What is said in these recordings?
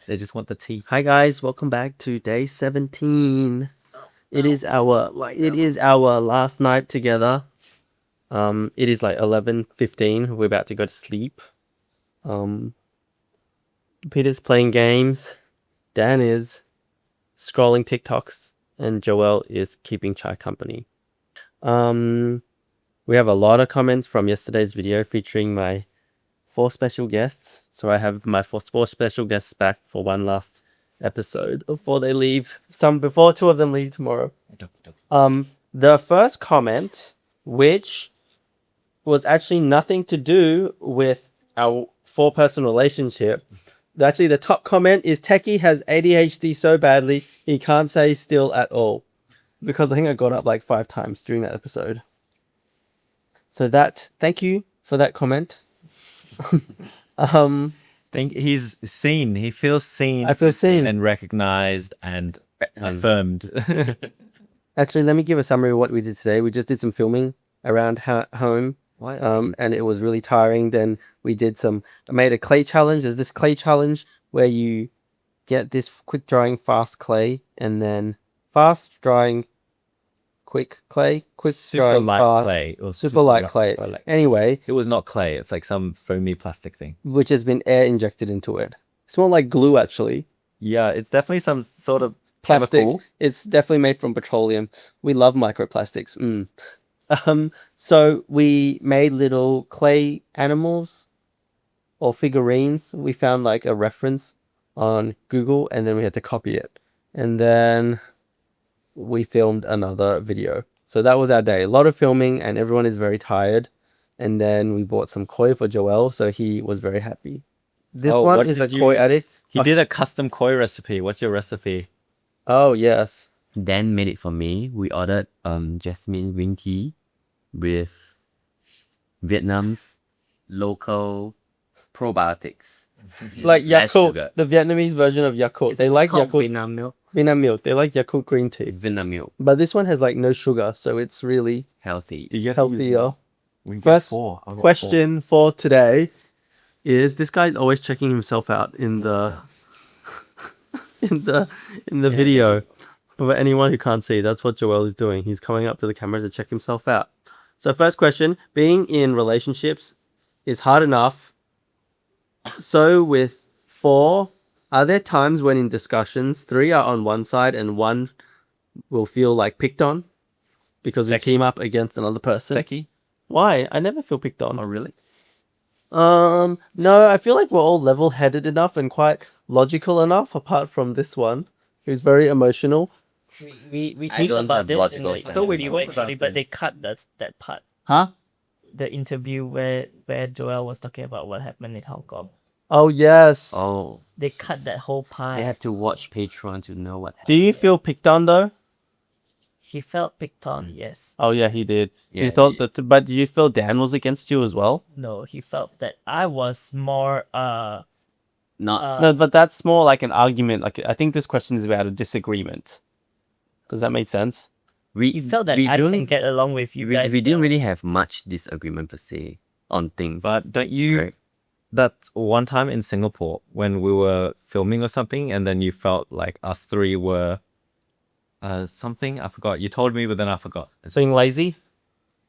They just want the tea. Hi guys, welcome back to day 17. It is our last night together. It is like 11:15. We're about to go to sleep. Peter's playing games. Dan is scrolling TikToks, and Joel is keeping Chai company. We have a lot of comments from yesterday's video featuring my 4 special guests. So I have my 4 special guests back for one last episode before they leave. Before 2 of them leave tomorrow. The first comment, which was actually nothing to do with our 4-person relationship. Actually, the top comment is Techie has ADHD so badly he can't stay still at all. Because I think I got up like 5 times during that episode. So thank you for that comment. He's seen. He feels seen. I feel seen and recognized and affirmed. Actually, let me give a summary of what we did today. We just did some filming around home. And it was really tiring. Then I made a clay challenge. There's this clay challenge where you get this quick drying fast clay, and then fast drying quick clay, super light clay. Super light clay. Anyway, it was not clay. It's like some foamy plastic thing, which has been air injected into it. It's more like glue, actually. Yeah, it's definitely some sort of plastic. Chemical. It's definitely made from petroleum. We love microplastics. So we made little clay animals or figurines. We found like a reference on Google, and then we had to copy it. And then we filmed another video. So that was our day. A lot of filming, and everyone is very tired. And then we bought some koi for Joel, so he was very happy. This one is a koi addict. He did a custom koi recipe. What's your recipe? Oh, yes. Dan made it for me. We ordered jasmine green tea with Vietnam's local probiotics. Like Less Yakult, sugar. the Vietnamese version of Yakult. They like Yakult. Vietnam milk. Vietnam milk. They like Yakult green tea. Vietnam milk. But this one has like no sugar, so it's really Healthy. healthier. First question for today is, this guy's always checking himself out in the video. For anyone who can't see, that's what Joel is doing. He's coming up to the camera to check himself out. So first question, being in relationships is hard enough. So with 4, are there times when in discussions 3 are on one side and 1 will feel like picked on because we team up against another person? Techie? Why? I never feel picked on. Oh, really? No, I feel like we're all level-headed enough and quite logical enough, apart from this one, who's very emotional. We I think don't about have this in logical like sense so at we all. were actually, but they cut that part. Huh? The interview where Joel was talking about what happened in Hong Kong. Oh, yes. Oh, They cut that whole part. they have to watch Patreon to know what Do you feel picked on, though? He felt picked on, yes. Oh, yeah, he did. Yeah, You thought that, but do you feel Dan was against you as well? No, he felt that I was more not. No, but that's more like an argument. Like, I think this question is about a disagreement. Does that make sense? he felt that I didn't get along with you guys. We didn't really have much disagreement per se on things. But don't you... Right. That one time in Singapore when we were filming or something, and then you felt like us 3 were something, I forgot. You told me, but then I forgot. Being lazy?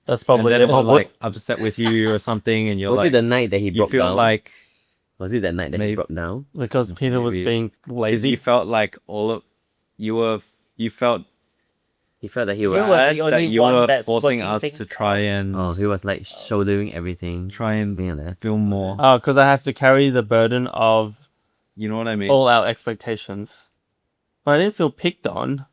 That's And probably then it. we were like upset with you or something, and you're Was like... it the night that he you broke feel down? like... Was it that night that he Maybe- broke down? Because Peter was Maybe. being lazy. You felt like you felt He felt that he You was. were bad the that only you one were that's forcing working us to things try out. and Oh, he was like shouldering everything. try and something like that. feel more. Oh, because I have to carry the burden of You know what I mean? all our expectations. But I didn't feel picked on.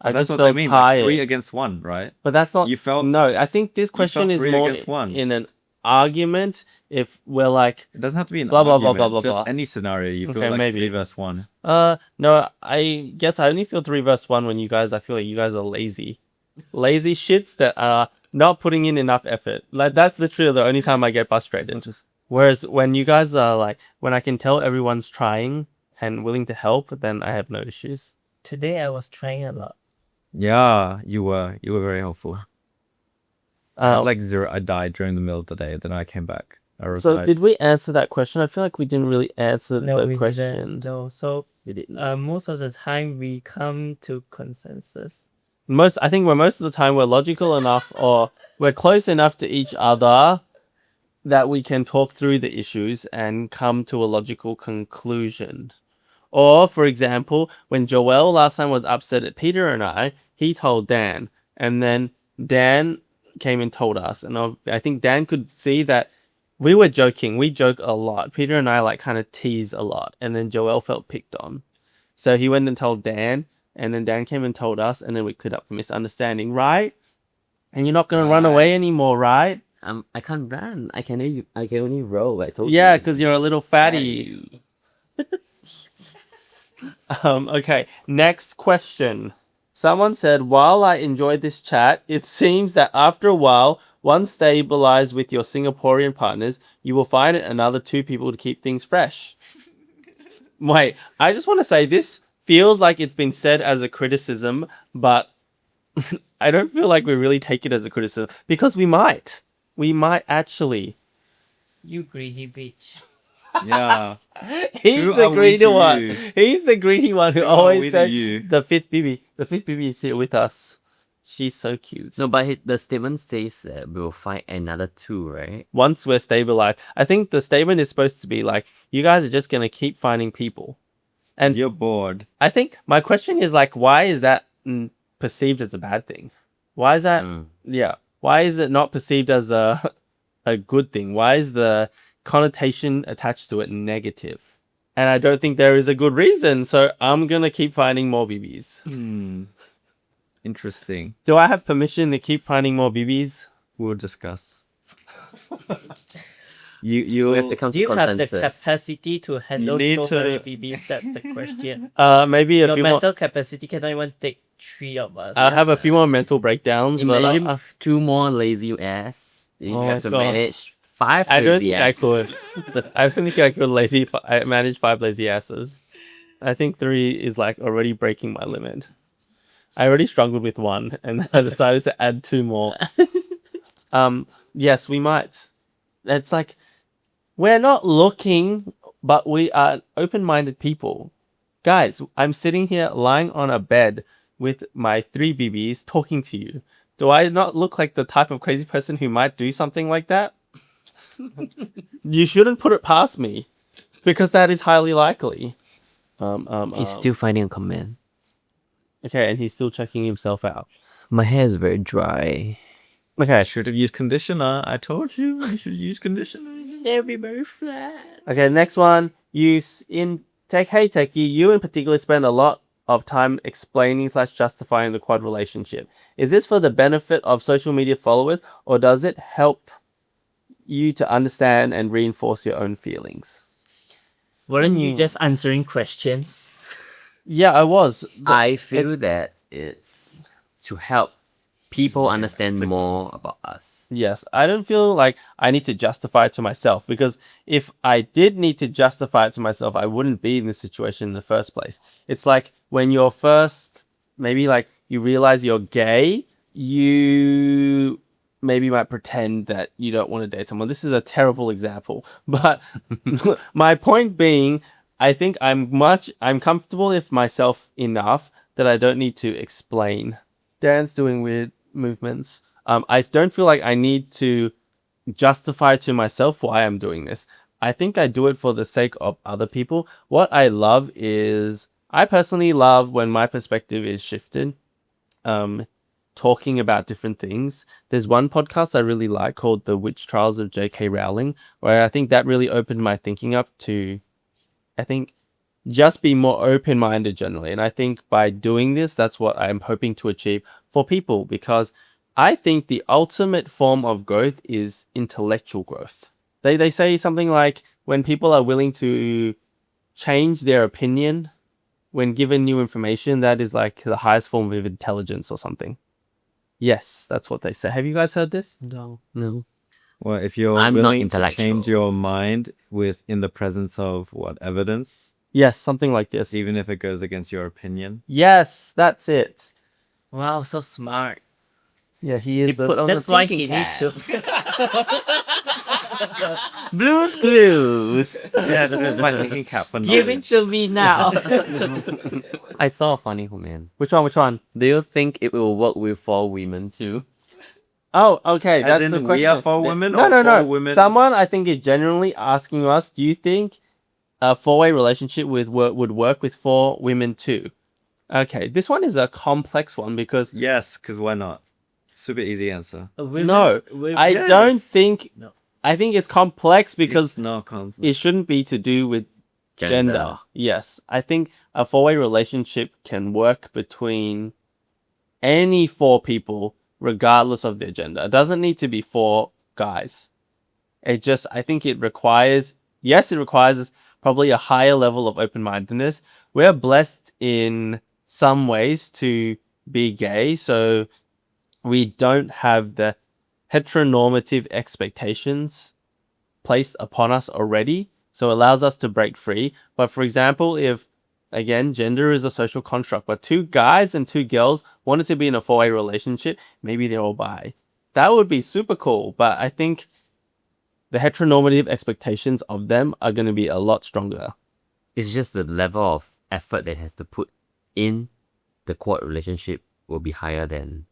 I That's just what I felt mean. tired. Like 3 against 1, right? But that's not... You felt... No, I think this question felt is 3 more against 1. in an argument. If we're like... It doesn't have to be an Blah, blah, blah, argument. blah, blah, Just blah. any scenario. You feel Okay, like maybe. 3 versus 1. No, I guess I only feel 3 versus 1 when I feel like you guys are lazy. Lazy shits that are not putting in enough effort. Like, that's literally the only time I get frustrated. Whereas when you guys are like... When I can tell everyone's trying and willing to help, then I have no issues. Today I was trying a lot. Yeah, you were very helpful. Uh, Like 0, I died during the middle of the day. Then I came back. So did we answer that question? I feel like we didn't really answer No, the we question. didn't. No, so We didn't. most of the time we come to consensus. I think most of the time we're logical enough or we're close enough to each other that we can talk through the issues and come to a logical conclusion. Or, for example, when Joel last time was upset at Peter and I, he told Dan, and then Dan came and told us, and I think Dan could see that we were joking. We joke a lot. Peter and I like kind of tease a lot, and then Joel felt picked on. So he went and told Dan, and then Dan came and told us, and then we cleared up the misunderstanding, right? And you're not gonna run away anymore, right? I can't run. I can only roll. I told you. Yeah, because you're a little fatty. Okay, next question. Someone said, while I enjoyed this chat, it seems that after a while, once stabilized with your Singaporean partners, you will find another two people to keep things fresh. Wait, I just want to say this feels like it's been said as a criticism, but I don't feel like we really take it as a criticism because we might. We might actually. You greedy bitch. Yeah. He's Who the are we greedy to one. you? He's the greedy one who Who are always we to said you? the fifth baby. The fifth baby is here with us. She's so cute. No, but the statement says that we will find another two, right? Once we're stabilized, I think the statement is supposed to be like, you guys are just gonna keep finding people. And You're bored. I think my question is like, why is that perceived as a bad thing? Why is that? Yeah. Why is it not perceived as a good thing? Why is the connotation attached to it negative? And I don't think there is a good reason. So I'm gonna keep finding more BBs. Interesting. Do I have permission to keep finding more BBs? We'll discuss. You We have to come Do to you have the consensus. capacity to handle need so many to- BBs? That's the question. Maybe a Your few more. mental capacity cannot even take 3 of us. I'll have a few more mental breakdowns. Imagine But two more lazy ass. You Oh have to God. manage 5 I don't lazy think I ass. could. I don't think I could manage 5 lazy asses. I think 3 is like already breaking my limit. I already struggled with 1 and I decided to add 2 more. Yes, we might. It's like we're not looking, but we are open-minded people. Guys, I'm sitting here lying on a bed with my 3 BBs talking to you. Do I not look like the type of crazy person who might do something like that? You shouldn't put it past me because that is highly likely. He's still finding a comment. Okay, and he's still checking himself out. My hair is very dry. Okay, I should have used conditioner. I told you you should use conditioner. They'll be very flat. okay. Next one. Hey Techie, you in particular spend a lot of time explaining / justifying the quad relationship. Is this for the benefit of social media followers, or does it help you to understand and reinforce your own feelings? Weren't you just answering questions? Yeah, I was. I feel that it's to help people understand more about us. Yes, I don't feel like I need to justify it to myself, because if I did need to justify it to myself, I wouldn't be in this situation in the first place. It's like when you're first, maybe like you realize you're gay, you maybe might pretend that you don't want to date someone. This is a terrible example, but my point being, I think I'm comfortable with myself enough that I don't need to explain. Dan's doing weird movements. I don't feel like I need to justify to myself why I'm doing this. I think I do it for the sake of other people. What I love is, I personally love when my perspective is shifted. Talking about different things. There's one podcast I really like called The Witch Trials of J.K. Rowling, where I think that really opened my thinking up to, I think, just be more open-minded generally. And I think by doing this, that's what I'm hoping to achieve for people, because I think the ultimate form of growth is intellectual growth. They say something like, when people are willing to change their opinion when given new information, that is like the highest form of intelligence or something. Yes, that's what they say. Have you guys heard this? No. No. Well, if you're I'm not willing to intellectual. change your mind in the presence of evidence, Yes, something like this. even if it goes against your opinion. Yes, that's it. Wow, so smart. Yeah, he is. Put on That's the why thinking he needs cap. to. Blues Clues. Yeah, this is my thinking cap for Give it to me now. I saw a funny comment. Which one? Which one? Do you think it will work with 4 women too? Oh, okay. As That's in, the we question. are 4 women No, or no, 4 no. women? Someone I think is genuinely asking us, do you think a 4-way relationship would work with 4 women too? Okay, this one is a complex one because Yes, because why not? Super easy answer. no, I don't think. No. I think it's complex because It's not complex. it shouldn't be to do with gender. Yes, I think a 4-way relationship can work between any 4 people, regardless of their gender. It doesn't need to be 4 guys. I think it requires, it requires probably a higher level of open-mindedness. We're blessed in some ways to be gay, so we don't have the heteronormative expectations placed upon us already, so it allows us to break free. But for example, if, again, gender is a social construct, but 2 guys and 2 girls wanted to be in a 4-way relationship, maybe they're all bi. That would be super cool, but I think the heteronormative expectations of them are going to be a lot stronger. It's just the level of effort they have to put in the quad relationship will be higher than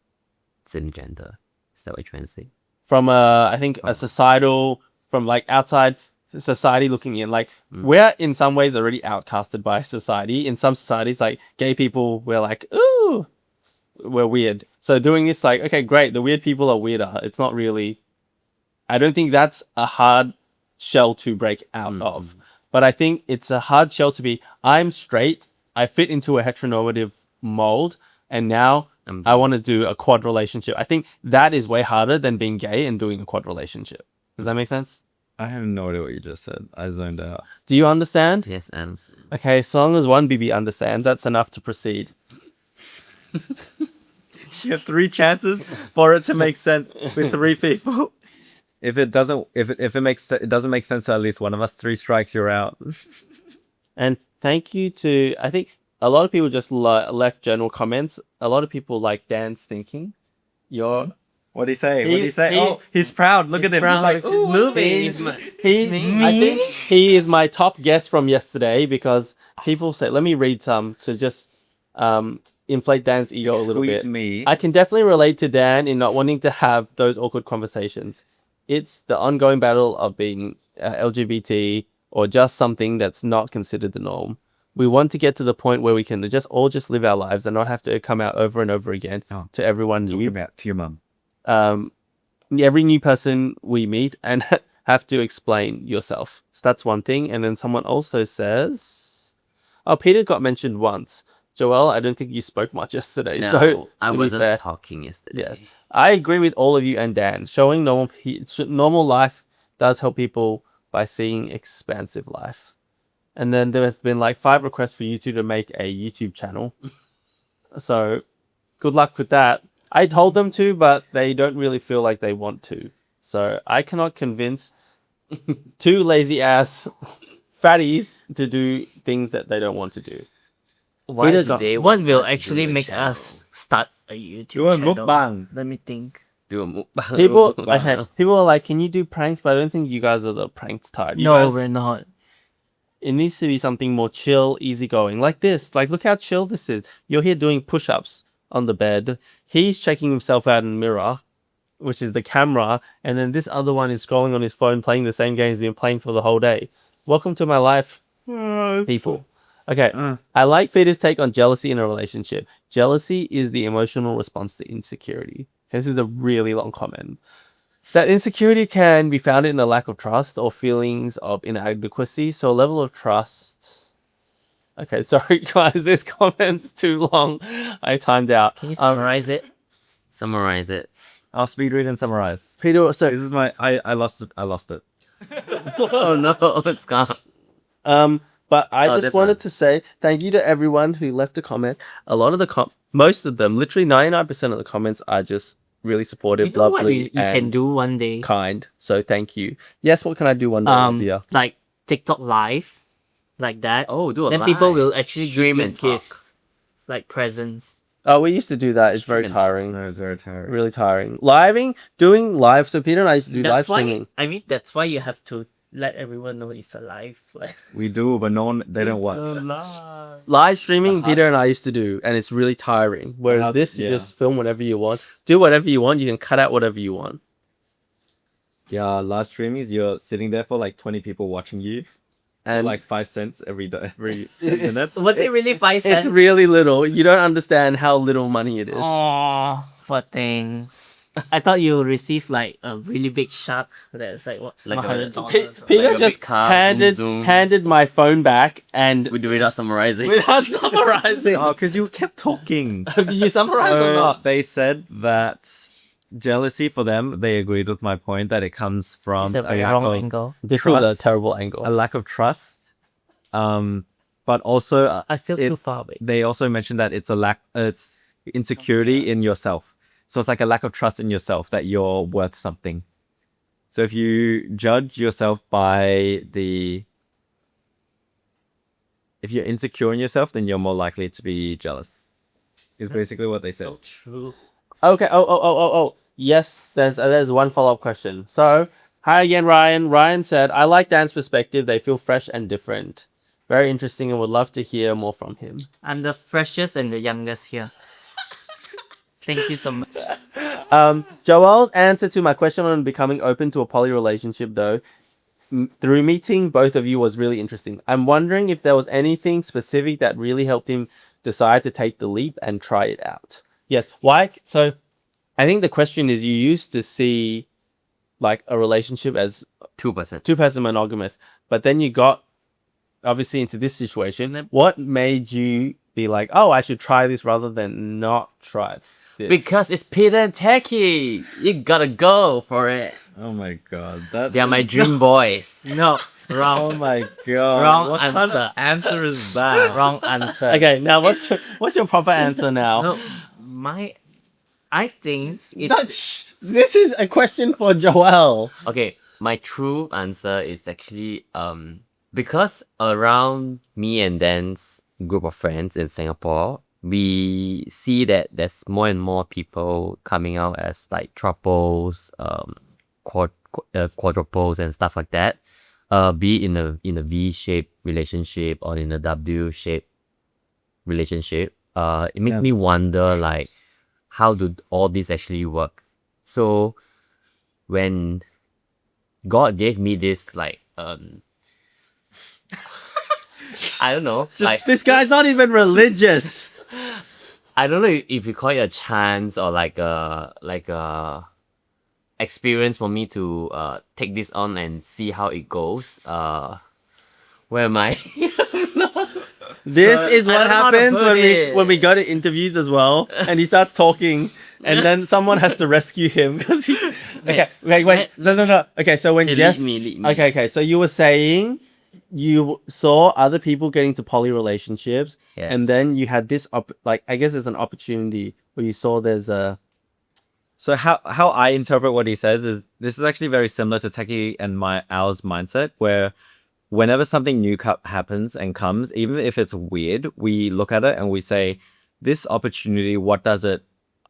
same gender. Is that what you're trying to say? From I think a societal, from like outside society looking in, like we're in some ways already outcasted by society. In some societies, like gay people, we're like, ooh, we're weird. So doing this, like, okay, great, the weird people are weirder. It's not really, I don't think that's a hard shell to break out of. But I think it's a hard shell to be, I'm straight, I fit into a heteronormative mold, and now I want to do a quad relationship. I think that is way harder than being gay and doing a quad relationship. Does that make sense? I have no idea what you just said. I zoned out. Do you understand? Yes, and Okay, as long as one BB understands, that's enough to proceed. You have 3 chances for it to make sense with 3 people. If it doesn't, if it doesn't make sense to at least one of us, 3 strikes, you're out. And thank you to, I think a lot of people just left general comments. A lot of people like Dan's thinking. What did he say? He- What did he say? he- Oh, he's proud. Look at him. He's like, He's ooh. moving. I think he is my top guest from yesterday because people say, let me read some to just inflate Dan's ego a little Squeeze bit. me. I can definitely relate to Dan in not wanting to have those awkward conversations. It's the ongoing battle of being LGBT or just something that's not considered the norm. We want to get to the point where we can just live our lives and not have to come out over and over again to everyone new. Talk about to your mum. Every new person we meet and have to explain yourself. So that's one thing. And then someone also says, oh, Peter got mentioned once. Joel, I don't think you spoke much yesterday. no, So I to be wasn't fair, talking yesterday. yes, I agree with all of you and Dan. Showing normal life does help people by seeing expansive life. And then there has been like 5 requests for you two to make a YouTube channel. So good luck with that. I told them to, but they don't really feel like they want to. So I cannot convince 2 lazy ass fatties to do things that they don't want to do. Why Peter do got- they What want will us to do actually a make channel? us start a YouTube Do a channel? mukbang. Let me think. do a mukbang? People are like, can you do pranks? But I don't think you guys are the pranks type. You No, guys- we're not. It needs to be something more chill, easygoing, like this. Like, look how chill this is. You're here doing push-ups on the bed. He's checking himself out in the mirror, which is the camera, and then this other one is scrolling on his phone, playing the same games he's been playing for the whole day. Welcome to my life, people. Okay, I like Peter's take on jealousy in a relationship. Jealousy is the emotional response to insecurity. Okay, this is a really long comment. That insecurity can be found in a lack of trust or feelings of inadequacy. So a level of trust. Okay, sorry guys, this comment's too long. I timed out. Can you summarize it? Summarize it. I'll speed read and summarize. Peter, This so is my. I lost it. I lost it. Oh no, it's gone. but I Oh, just this wanted one. to say thank you to everyone who left a comment. A lot of the most of them, literally 99% of the comments are just really supportive, You know what lovely, you can and do one day? kind. So thank you. Yes, what can I do one day, dear? Like TikTok live, like that. Oh, do a Then people live. will actually Stream give you and talk. gifts, like presents. Oh, we used to do that. It's very Streaming. tiring. No, it's very tiring. Really tiring. Doing live. So Peter and I used to do live streaming. That's why you have to let everyone know it's alive. Like, We do, but no one, they don't watch. alive. Live streaming, Peter and I used to do, and it's really tiring. Whereas this, you yeah. just film whatever you want, do whatever you want. You can cut out whatever you want. Yeah, live streaming is you're sitting there for like 20 people watching you, And like 5 cents every minute. Was it really 5 cents? it's really little. You don't understand how little money it is. Oh, poor thing. I thought you would receive like a really big shark that's like what, Like a- $100. Peter Like a just big car, handed zoom, zoom. handed my phone back and We do it without summarizing. without summarizing. Oh, because you kept talking. Did you summarize or not? They said that jealousy for them, they agreed with my point that it comes from It's a very lack wrong of- angle. This was a Trust. terrible angle. a lack of trust. But also I feel it- too far away. they also mentioned that it's insecurity in yourself. So it's like a lack of trust in yourself that you're worth something. So if you judge yourself if you're insecure in yourself, then you're more likely to be jealous. Is basically what they said. So true. Okay. Oh. Yes, there's one follow-up question. So, hi again, Ryan. Ryan said, I like Dan's perspective. They feel fresh and different. Very interesting and would love to hear more from him. I'm the freshest and the youngest here. Thank you so much. Joel's answer to my question on becoming open to a poly relationship, though, through meeting both of you was really interesting. I'm wondering if there was anything specific that really helped him decide to take the leap and try it out. Yes. Why? So, I think the question is, you used to see like a relationship as 2%. two-person monogamous, but then you got obviously into this situation. What made you be like, oh, I should try this rather than not try this? Because it's Peter and Techie. You gotta go for it. Oh my god, that They are my dream boys. No, Oh wrong. my god, Wrong what kind answer. of answer is that? Wrong answer. Okay, now what's your proper answer now? No, I think it's No, shh. This is a question for Joel. Okay, my true answer is actually because around me and Dan's group of friends in Singapore, we see that there's more and more people coming out as like triples, quadruples and stuff like that. Be it in a V-shaped relationship or in a W-shaped relationship. It makes me wonder like how do all this actually work? So when God gave me this like I don't know. Like This guy's not even religious. I don't know if you call it a chance or like a experience for me to take this on and see how it goes. Where am I? This is I what don't know how to happens put it. when we go to interviews as well, and he starts talking, and then someone has to rescue him because he. Okay, wait, no. Okay, so when Hey, Jess, lead me. okay, so you were saying you saw other people getting to poly relationships, Yes. and then you had this I guess there's an opportunity where you saw there's a. So how I interpret what he says is this is actually very similar to Techie and ours mindset, where whenever something new happens and comes, even if it's weird, we look at it and we say, this opportunity, what does it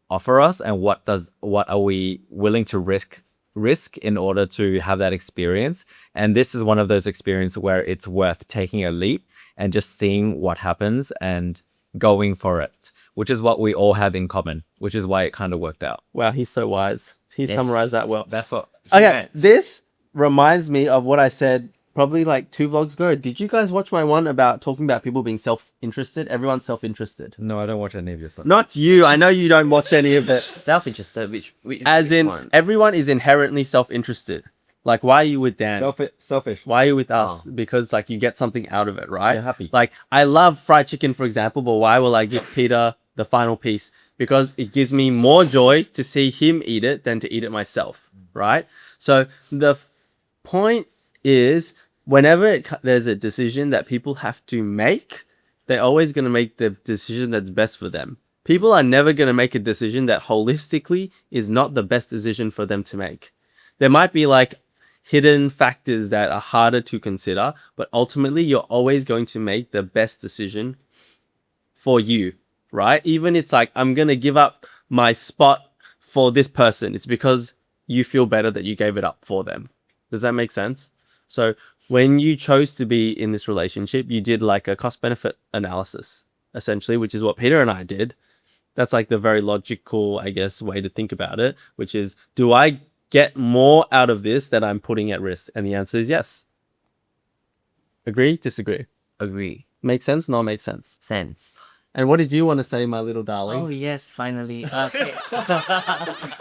offer us, and what are we willing to risk in order to have that experience? And this is one of those experiences where it's worth taking a leap and just seeing what happens and going for it, which is what we all have in common, which is why it kind of worked out. Wow, he's so wise. He Yes. summarized that well. That's what. Okay, this reminds me of what I said probably like 2 vlogs ago. Did you guys watch my one about talking about people being self-interested? Everyone's self-interested. No, I don't watch any of your stuff. Not you. I know you don't watch any of it. Self-interested, which As in, one? everyone is inherently self-interested. Like, why are you with Dan? Selfish. Why are you with us? Oh. Because like you get something out of it, right? You're happy. Like, I love fried chicken, for example, but why will I give Peter the final piece? Because it gives me more joy to see him eat it than to eat it myself, right? So the point is, whenever there's a decision that people have to make, they're always going to make the decision that's best for them. People are never going to make a decision that holistically is not the best decision for them to make. There might be like hidden factors that are harder to consider, but ultimately you're always going to make the best decision for you, right? Even it's like, I'm going to give up my spot for this person. It's because you feel better that you gave it up for them. Does that make sense? So when you chose to be in this relationship, you did like a cost benefit analysis, essentially, which is what Peter and I did. That's like the very logical, I guess, way to think about it, which is, do I get more out of this that I'm putting at risk? And the answer is yes. Agree? Disagree? Agree. Make sense? Not make sense. Sense. And what did you want to say, my little darling? Oh yes, finally. Okay.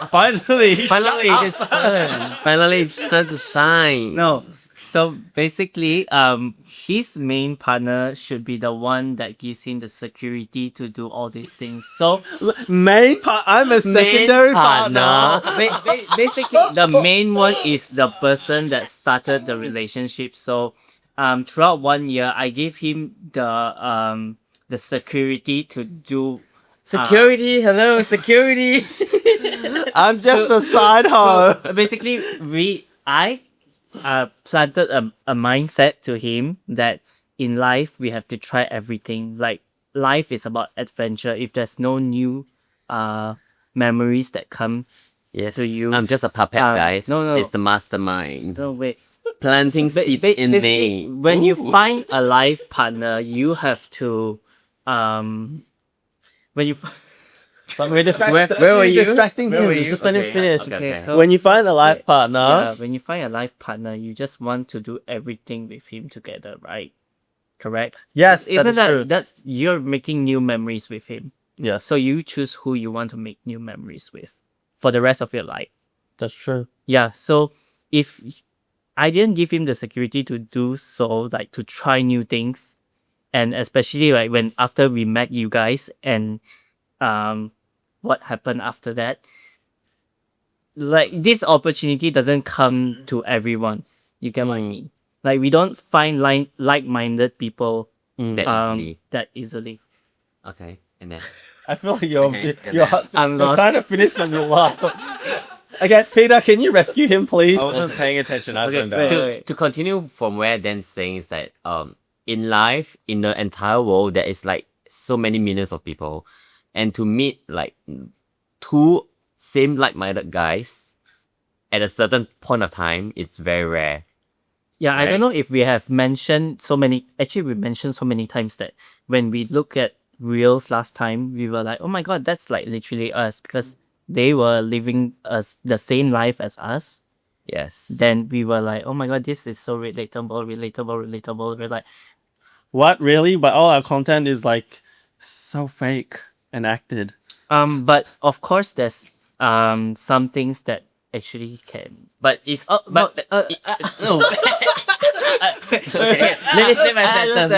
Finally! Finally, it's turn. Finally, it's time to shine. No. So basically, his main partner should be the one that gives him the security to do all these things. So Main part. I'm a secondary partner. basically, the main one is the person that started the relationship. So, throughout 1 year, I gave him the security to do. Security, hello, security. I'm just a side hoe. So basically, I planted a mindset to him that in life we have to try everything. Like life is about adventure. If there's no new memories that come Yes, to you, I'm just a puppet, guys. no. It's the mastermind. no wait. Planting seeds in Basically, May. when you find a life partner, you have to when you Where were you? Distracting Where him. were you? Just let him Okay, finish. okay, so When you find a life partner, when you find a life partner, you just want to do everything with him together, right? Correct? yes, Isn't that is true. that's you're making new memories with him. Yes, So you choose who you want to make new memories with for the rest of your life. that's true. Yeah. So if I didn't give him the security to do so, like to try new things, and especially like when after we met you guys and what happened after that, like this opportunity doesn't come to everyone. You get what I mean? Like we don't find like-minded people That easily. that easily. Okay, and then. I feel like you're I'm you're lost. kind of finished when you laugh. Okay, Peter, can you rescue him, please? I wasn't paying attention. I was Okay, zoned out. to continue from where Dan's saying is that in life, in the entire world, there is like so many millions of people, and to meet like two same like-minded guys at a certain point of time, it's very rare. Yeah, I Right. don't know if we have mentioned so many. Actually, we mentioned so many times that when we look at reels last time, we were like, "Oh my god, that's like literally us," because they were living the same life as us. Yes. Then we were like, "Oh my god, this is so relatable." We're like, What, really? But all our content is like so fake and acted. but of course, there's some things that actually can. But if Oh, but no, no. Okay, let me say my sentence.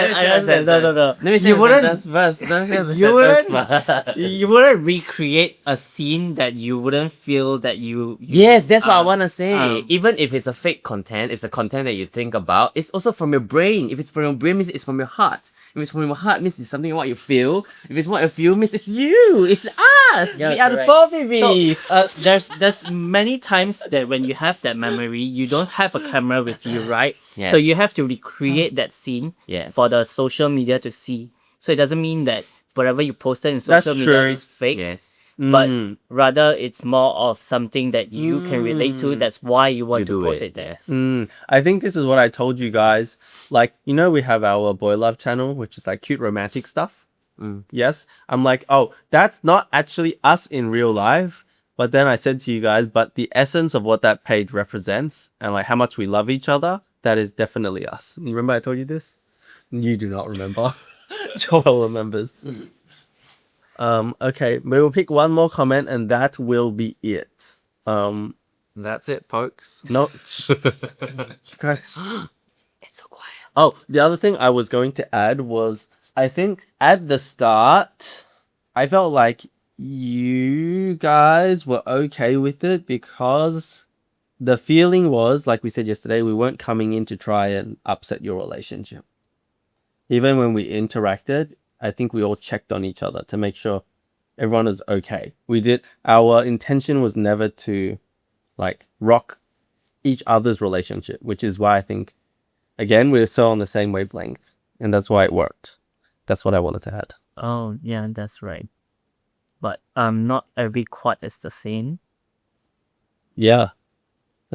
No. Let me say You my wouldn't- sentence first. Let me say the you sentence wouldn't- first. You wouldn't recreate a scene that you wouldn't feel that you Yes, that's what I want to say. um, Even if it's a fake content, it's a content that you think about. It's also from your brain. If it's from your brain, means it's from your heart. If it's from your heart, means it's something what you feel. If it's what you feel, means it's you. It's us. Yeah, we are the correct. four babies. So there's many times that when you have that memory, you don't have a camera with you, right? Yes. So you have to recreate that scene Yes. for the social media to see. So it doesn't mean that whatever you posted in That's social media true. is fake, Yes. but Mm. rather it's more of something that you can relate to. That's why you want You to do post it, it there. yes. I think this is what I told you guys. Like, you know, we have our boy love channel, which is like cute romantic stuff. Yes. I'm like, oh, that's not actually us in real life. But then I said to you guys, but the essence of what that page represents and like how much we love each other, that is definitely us. You remember I told you this? You do not remember. Joel remembers. Okay, we will pick one more comment and that will be it. That's it, folks. No, guys. It's so quiet. Oh, the other thing I was going to add was I think at the start, I felt like you guys were okay with it because the feeling was, like we said yesterday, we weren't coming in to try and upset your relationship. Even when we interacted, I think we all checked on each other to make sure everyone is okay. Our intention was never to like rock each other's relationship, which is why I think, again, we're so on the same wavelength, and that's why it worked. That's what I wanted to add. Oh, yeah, that's right. But not every quad is the same. Yeah.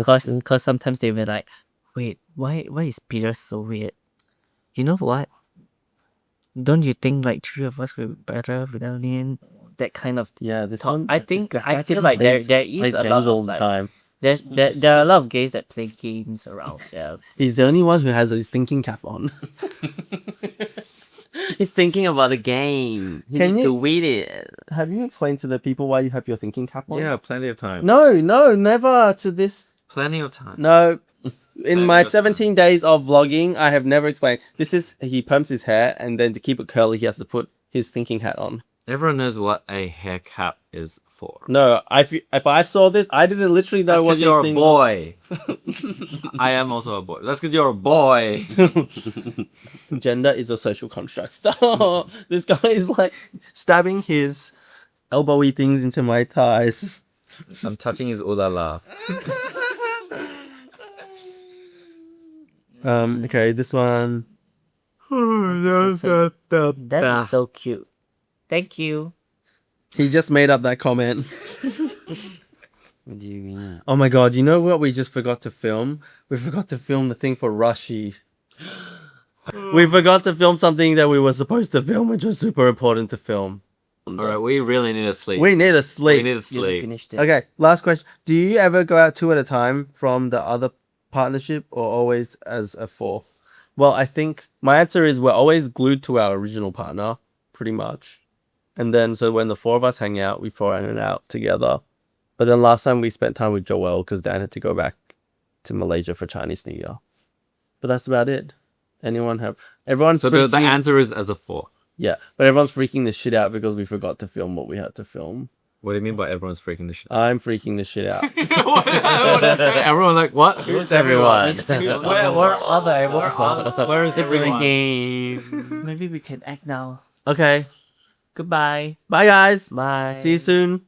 Cause sometimes they were like, wait, why is Peter so weird? You know what? Don't you think like three of us would be better without him? That kind of Yeah, this talk. one. I think I feel like there is plays a games lot all of the like time. there are a lot of gays that play games around. Yeah. He's the only one who has his thinking cap on. He's thinking about the game. He Can needs you- to read it. Have you explained to the people why you have your thinking cap on? Yeah, plenty of time. No, never to this. Plenty of time. No. In my Plenty of time. 17 days of vlogging, I have never explained. This is, he perms his hair, and then to keep it curly, he has to put his thinking hat on. Everyone knows what a hair cap is for. No, if I saw this, I didn't literally know That's what because you're a thing. boy. I am also a boy. That's because you're a boy. Gender is a social construct. Stop. This guy is like stabbing his elbowy things into my thighs. I'm touching his ooh la la. Okay, this one. That is so cute. Thank you. He just made up that comment. What do you mean? Oh my god, you know what we just forgot to film? We forgot to film the thing for Rashi. We forgot to film something that we were supposed to film, which was super important to film. Alright, we really need to sleep. We need to We sleep. need to You sleep. finished it. Okay, last question. Do you ever go out two at a time from the other partnership or always as a four? Well, I think my answer is we're always glued to our original partner, pretty much. And then, so when the four of us hang out, we fall in and out together. But then last time we spent time with Joel because Dan had to go back to Malaysia for Chinese New Year. But that's about it. Anyone have... Everyone's So the freaking... answer is as a 4. Yeah, but everyone's freaking the shit out because we forgot to film what we had to film. What do you mean by everyone's freaking the shit? I'm freaking the shit out. Everyone like, what? Who's everyone? Where are they? Where is It's in the everyone? game. Maybe we can act now. Okay, Goodbye. bye guys. Bye. See you soon.